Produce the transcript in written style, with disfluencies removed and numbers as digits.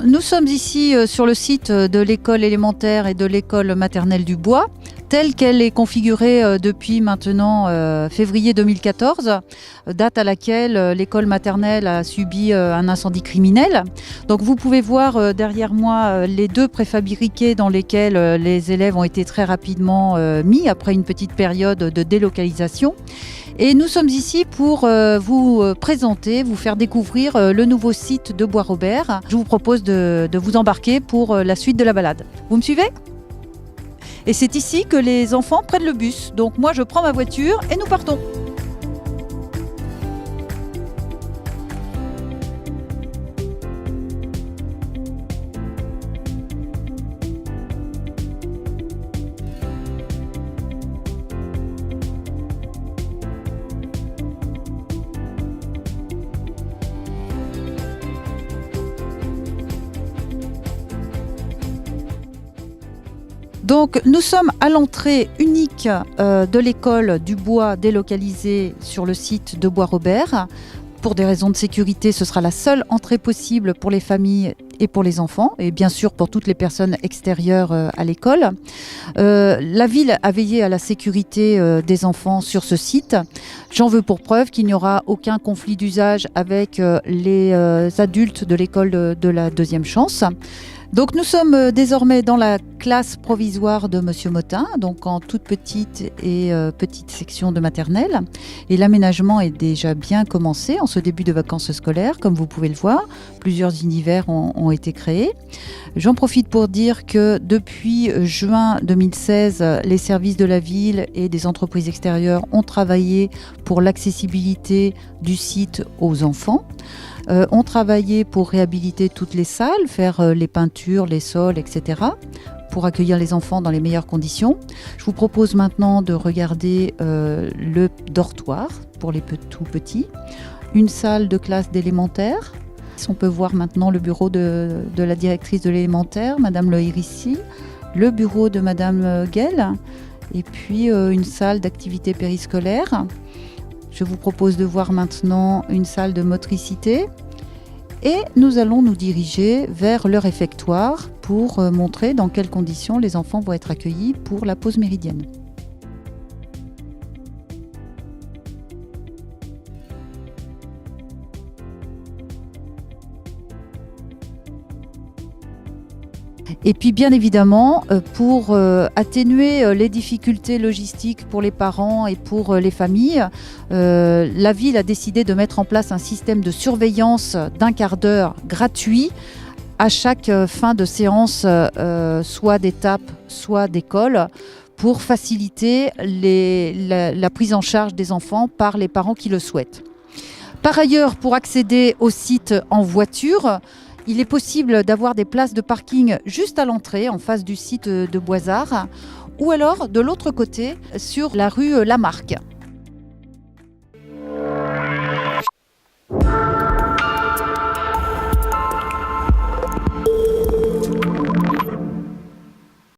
Nous sommes ici sur le site de l'école élémentaire et de l'école maternelle du Bois, telle qu'elle est configurée depuis maintenant février 2014, date à laquelle l'école maternelle a subi un incendie criminel. Donc vous pouvez voir derrière moi les deux préfabriqués dans lesquels les élèves ont été très rapidement mis après une petite période de délocalisation. Et nous sommes ici pour vous présenter, vous faire découvrir le nouveau site de Bois-Robert. Je vous propose de vous embarquer pour la suite de la balade. Vous me suivez ? Et c'est ici que les enfants prennent le bus. Donc moi je prends ma voiture et nous partons. Donc nous sommes à l'entrée unique de l'école du Bois délocalisée sur le site de Bois-Robert. Pour des raisons de sécurité, ce sera la seule entrée possible pour les familles et pour les enfants, et bien sûr pour toutes les personnes extérieures à l'école. La ville a veillé à la sécurité des enfants sur ce site. J'en veux pour preuve qu'il n'y aura aucun conflit d'usage avec les adultes de l'école de la deuxième chance. Donc nous sommes désormais dans la classe provisoire de Monsieur Motin, donc en toute petite et petite section de maternelle. Et l'aménagement est déjà bien commencé en ce début de vacances scolaires, comme vous pouvez le voir. Plusieurs univers ont été créés. J'en profite pour dire que depuis juin 2016, les services de la ville et des entreprises extérieures ont travaillé pour l'accessibilité du site aux enfants. On travaillé pour réhabiliter toutes les salles, faire les peintures, les sols, etc., pour accueillir les enfants dans les meilleures conditions. Je vous propose maintenant de regarder le dortoir pour les tout petits, une salle de classe d'élémentaire. On peut voir maintenant le bureau de la directrice de l'élémentaire, Madame Loïrissi, le bureau de Madame Guel, et puis une salle d'activité périscolaire. Je vous propose de voir maintenant une salle de motricité et nous allons nous diriger vers le réfectoire pour montrer dans quelles conditions les enfants vont être accueillis pour la pause méridienne. Et puis bien évidemment, pour atténuer les difficultés logistiques pour les parents et pour les familles, la ville a décidé de mettre en place un système de surveillance d'1 quart d'heure gratuit à chaque fin de séance, soit d'étape, soit d'école, pour faciliter la prise en charge des enfants par les parents qui le souhaitent. Par ailleurs, pour accéder au site en voiture, il est possible d'avoir des places de parking juste à l'entrée, en face du site de Boisard, ou alors de l'autre côté, sur la rue Lamarck.